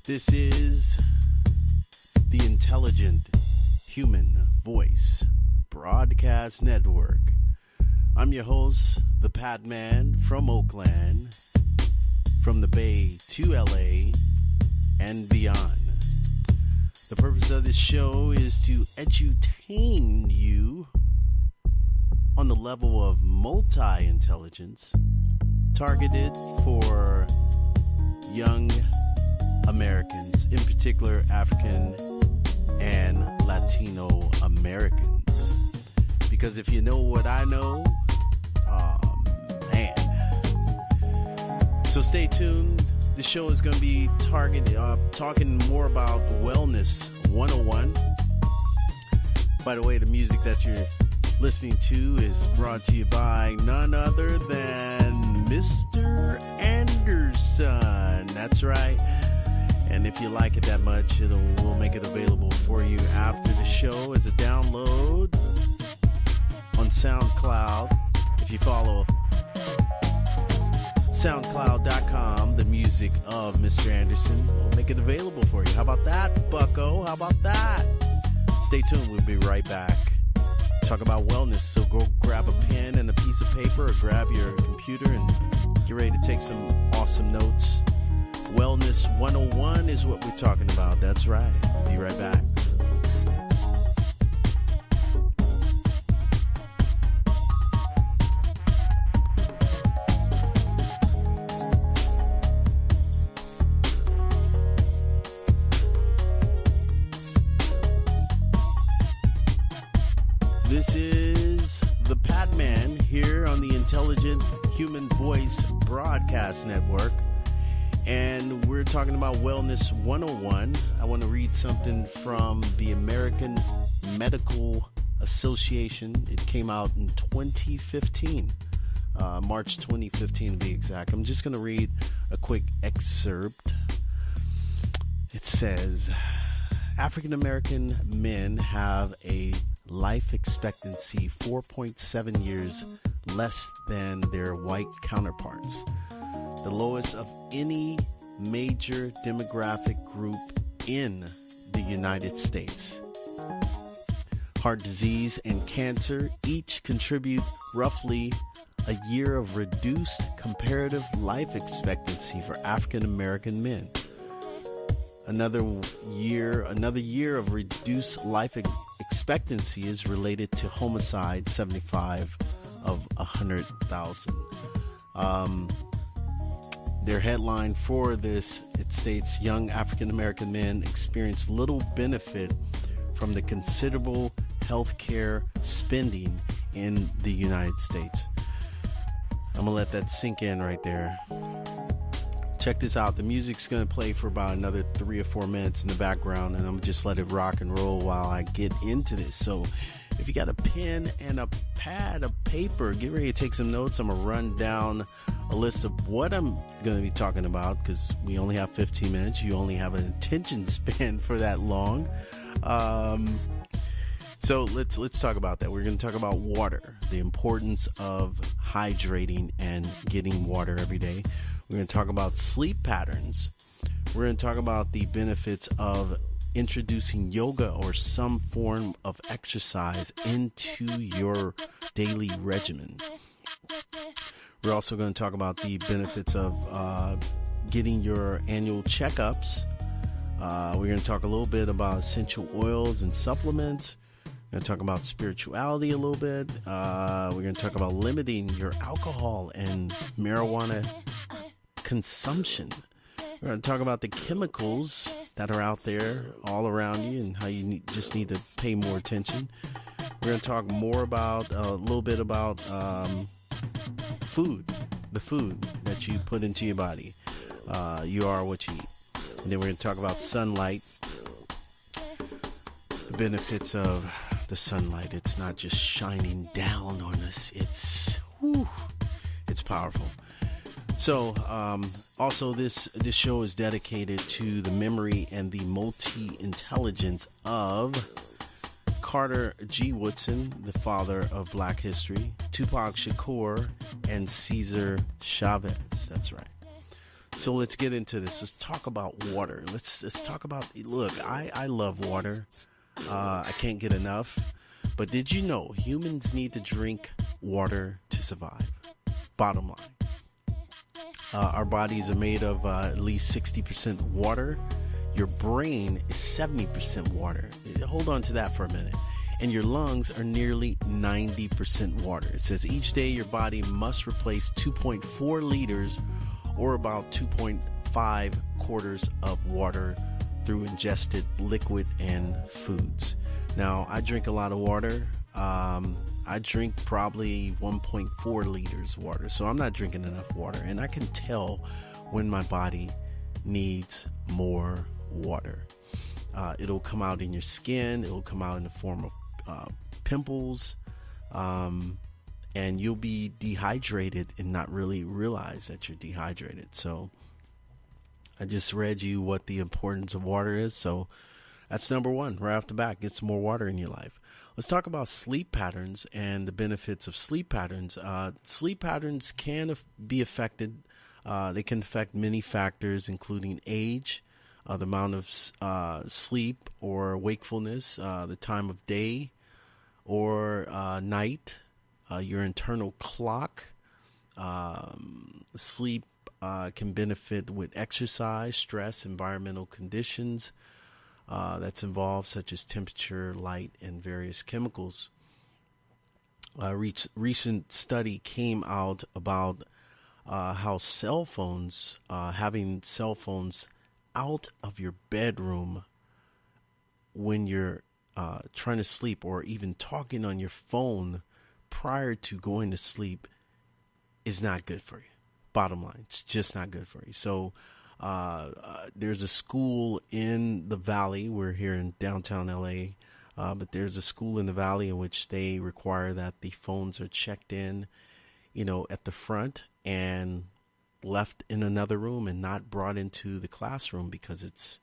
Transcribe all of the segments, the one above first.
This is the Intelligent Human Voice Broadcast Network. I'm your host, the Pat Man from Oakland, from the Bay to LA and beyond. The purpose of this show is to edutain you on the level of multi-intelligence targeted for young Americans, in particular African and Latino Americans. Because if you know what I know, man. So stay tuned. The show is going to be talking more about Wellness 101. By the way, the music that you're listening to is brought to you by none other than Mr. Anderson. That's right. And if you like it that much, we'll make it available for you after the show as a download on SoundCloud. If you follow SoundCloud.com, the music of Mr. Anderson, we'll make it available for you. How about that, bucko? How about that? Stay tuned. We'll be right back. Talk about wellness. So go grab a pen and a piece of paper or grab your computer and get ready to take some awesome notes. Wellness 101 is what we're talking about. That's right. Be right back. This is the Pat Man here on the Intelligent Human Voice Broadcast Network. And we're talking about Wellness 101. I want to read something from the American Medical Association. It came out in 2015, March 2015 to be exact. I'm just going to read a quick excerpt. It says, African American men have a life expectancy 4.7 years less than their white counterparts, the lowest of any major demographic group in the United States. Heart disease and cancer each contribute roughly a year of reduced comparative life expectancy for African American men. Another year of reduced life expectancy is related to homicide, 75 of 100,000. Their headline for this, it states, young African American men experience little benefit from the considerable health care spending in the United States. I'm going to let that sink in right there. Check this out. The music's going to play for about another 3 or 4 minutes in the background, and I'm going to just let it rock and roll while I get into this. So if you got a pen and a pad of paper, get ready to take some notes. I'm going to run down a list of what I'm going to be talking about because we only have 15 minutes. You only have an attention span for that long. So let's talk about that. We're going to talk about water, the importance of hydrating and getting water every day. We're going to talk about sleep patterns. We're going to talk about the benefits of introducing yoga or some form of exercise into your daily regimen. We're also going to talk about the benefits of getting your annual checkups. We're going to talk a little bit about essential oils and supplements. We're going to talk about spirituality a little bit. We're going to talk about limiting your alcohol and marijuana consumption. We're going to talk about the chemicals that are out there all around you and how you just need to pay more attention. We're going to talk more about a little bit about food, the food that you put into your body. You are what you eat. And then we're going to talk about sunlight, the benefits of the sunlight. It's not just shining down on us. It's powerful. So, also this show is dedicated to the memory and the multi-intelligence of Carter G. Woodson, the father of Black history, Tupac Shakur, and Cesar Chavez. That's right. So let's get into this. Let's talk about water. Let's talk about, look, I love water. I can't get enough. But did you know humans need to drink water to survive? Bottom line. Our bodies are made of at least 60% water. Your brain is 70% water. Hold on to that for a minute. And your lungs are nearly 90% water. It says each day your body must replace 2.4 liters or about 2.5 quarters of water through ingested liquid and foods. Now, I drink a lot of water. I drink probably 1.4 liters water, so I'm not drinking enough water. And I can tell when my body needs more water. It'll come out in your skin. It'll come out in the form of pimples, and you'll be dehydrated and not really realize that you're dehydrated. So I just read you what the importance of water is. So that's number one, right off the bat. Get some more water in your life. Let's talk about sleep patterns and the benefits of sleep patterns. Sleep patterns can be affected. They can affect many factors, including age, the amount of sleep or wakefulness, the time of day or night, your internal clock. Sleep can benefit with exercise, stress, environmental conditions that's involved, such as temperature, light, and various chemicals. Recent study came out about how cell phones, having cell phones out of your bedroom when you're trying to sleep, or even talking on your phone prior to going to sleep, is not good for you. Bottom line, it's just not good for you. So there's a school in the Valley. We're here in downtown LA, but there's a school in the Valley in which they require that the phones are checked in, at the front and left in another room and not brought into the classroom, because it's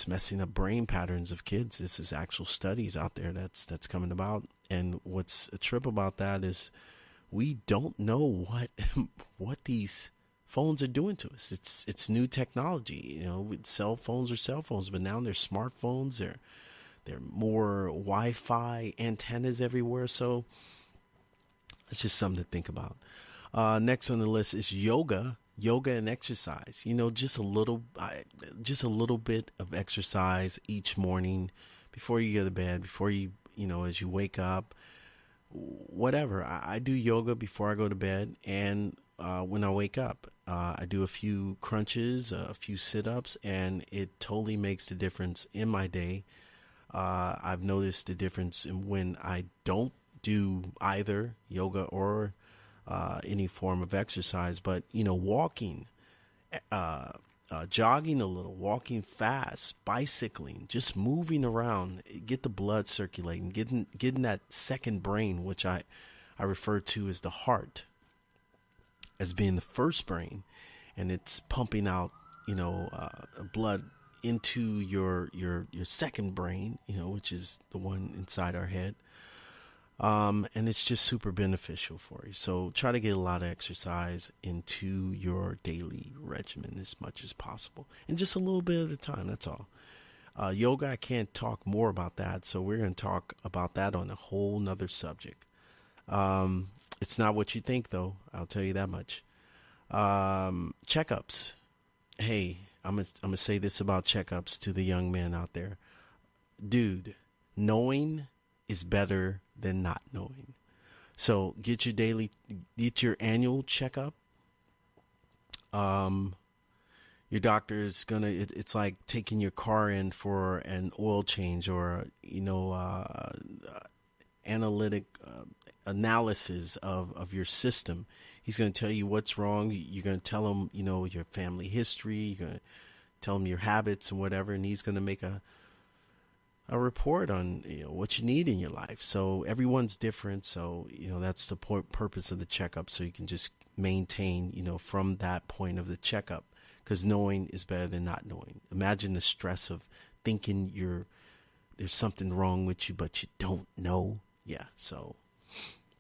messing up brain patterns of kids. This is actual studies out there that's coming about. And what's a trip about that is we don't know what these phones are doing to us. It's new technology. Cell phones are cell phones, but now they're smartphones. They're more Wi-Fi antennas everywhere. So it's just something to think about. Next on the list is yoga and exercise. Just a little bit of exercise each morning before you go to bed, before you, as you wake up, whatever. I do yoga before I go to bed, and when I wake up, I do a few crunches, a few sit-ups, and it totally makes the difference in my day. I've noticed the difference in when I don't do either yoga or any form of exercise, but walking, jogging a little, walking fast, bicycling, just moving around, get the blood circulating, getting that second brain, which I refer to as the heart, as being the first brain, and it's pumping out blood into your second brain, which is the one inside our head. And it's just super beneficial for you. So try to get a lot of exercise into your daily regimen as much as possible, and just a little bit at a time. That's all. Yoga, I can't talk more about that. So we're going to talk about that on a whole nother subject. It's not what you think, though. I'll tell you that much. Checkups. Hey, I'm gonna say this about checkups to the young man out there. Dude, knowing is better than not knowing. So get your annual checkup. Your doctor is it's like taking your car in for an oil change, or analytic analysis of your system. He's going to tell you what's wrong. You're going to tell him, your family history. You're going to tell him your habits and whatever, and he's going to make a report on what you need in your life. So everyone's different. So that's the purpose of the checkup. So you can just maintain from that point of the checkup, because knowing is better than not knowing. Imagine the stress of thinking there's something wrong with you, but you don't know. Yeah. So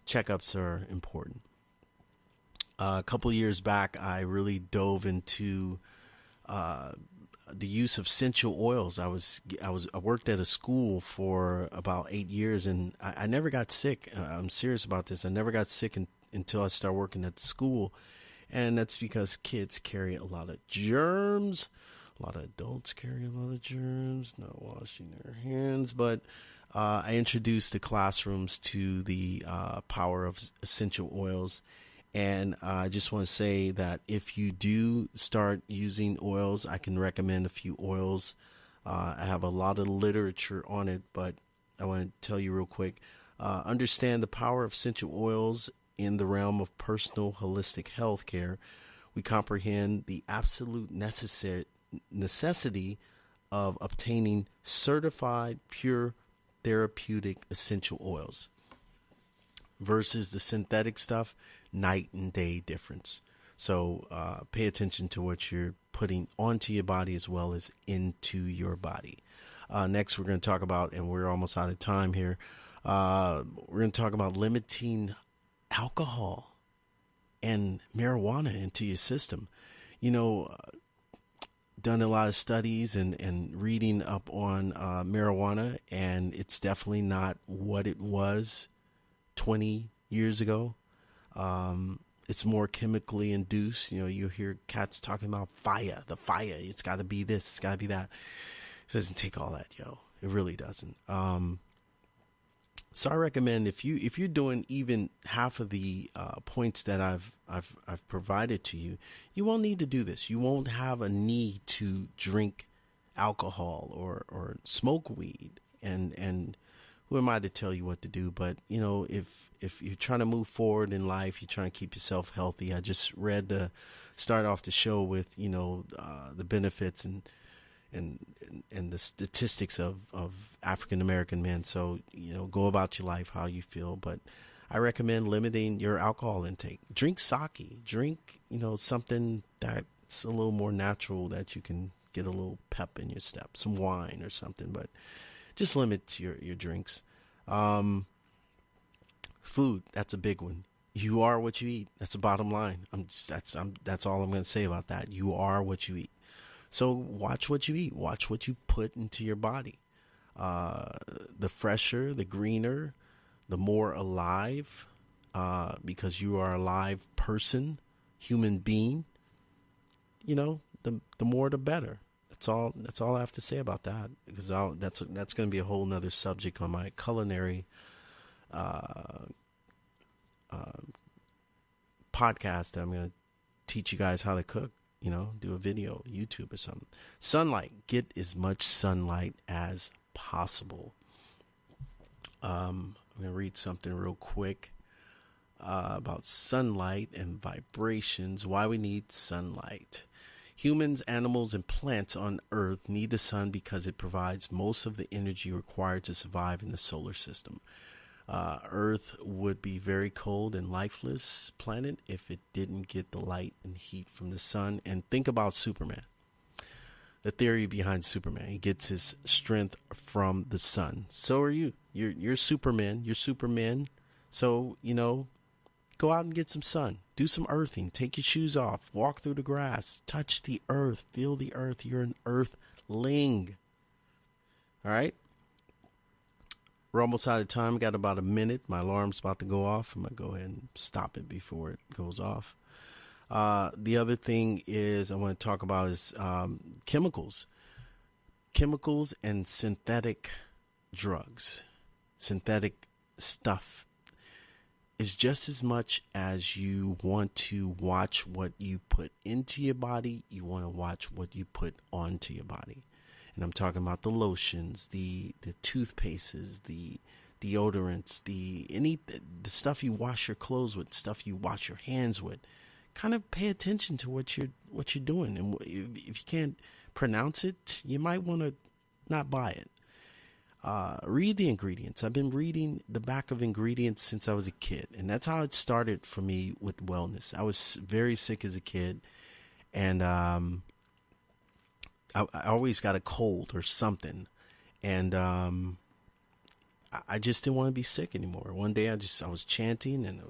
checkups are important. A couple of years back, I really dove into uh, the use of essential oils. I worked at a school for about 8 years, and I never got sick. I'm serious about this. I never got sick until I started working at the school, and that's because kids carry a lot of germs. A lot of adults carry a lot of germs, not washing their hands. But I introduced the classrooms to the power of essential oils. And I just want to say that if you do start using oils, I can recommend a few oils. I have a lot of literature on it, but I want to tell you real quick. Understand the power of essential oils in the realm of personal holistic health care. We comprehend the absolute necessity of obtaining certified pure therapeutic essential oils versus the synthetic stuff. Night and day difference. So pay attention to what you're putting onto your body as well as into your body. Next, we're going to talk about, and we're almost out of time here, we're going to talk about limiting alcohol and marijuana into your system. You know, done a lot of studies and reading up on marijuana, and it's definitely not what it was 20 years ago. It's more chemically induced. You know, you hear cats talking about the fire. It's got to be this. It's got to be that. It doesn't take all that, yo. It really doesn't. So I recommend if you're doing even half of the points that I've provided to you, you won't need to do this. You won't have a need to drink alcohol or smoke weed. And who am I to tell you what to do? But you know, if you're trying to move forward in life, you're trying to keep yourself healthy. I just start off the show with, you know, the benefits and the statistics of African American men. So, you know, go about your life how you feel. But I recommend limiting your alcohol intake. Drink sake. Drink, you know, something that's a little more natural that you can get a little pep in your step. Some wine or something. But just limit your drinks. Food, that's a big one. You are what you eat. That's the bottom line. That's all I'm going to say about that. You are what you eat. So watch what you eat. Watch what you put into your body. The fresher, the greener, the more alive, because you are a live person, human being. You know, the more the better. That's all I have to say about that, because that's going to be a whole nother subject on my culinary podcast. I'm going to teach you guys how to cook, you know, do a video, YouTube or something. Sunlight, get as much sunlight as possible. I'm going to read something real quick about sunlight and vibrations, why we need sunlight. Humans, animals, and plants on Earth need the sun because it provides most of the energy required to survive in the solar system. Earth would be very cold and lifeless planet if it didn't get the light and heat from the sun. And think about Superman. The theory behind Superman, he gets his strength from the sun. So are you. You're Superman. You're Superman. So, you know, go out and get some sun. Do some earthing. Take your shoes off. Walk through the grass. Touch the earth. Feel the earth. You're an earthling. All right? We're almost out of time. Got about a minute. My alarm's about to go off. I'm going to go ahead and stop it before it goes off. The other thing is I want to talk about is chemicals. Chemicals and synthetic drugs. Synthetic stuff is just as much as you want to watch what you put into your body, you want to watch what you put onto your body. And I'm talking about the lotions, the toothpastes, the deodorants, the stuff you wash your clothes with, stuff you wash your hands with. Kind of pay attention to what you're doing. And if you can't pronounce it, you might want to not buy it. Read the ingredients. I've been reading the back of ingredients since I was a kid, and that's how it started for me with wellness. I was very sick as a kid, and I always got a cold or something, and I just didn't want to be sick anymore. One day I was chanting, and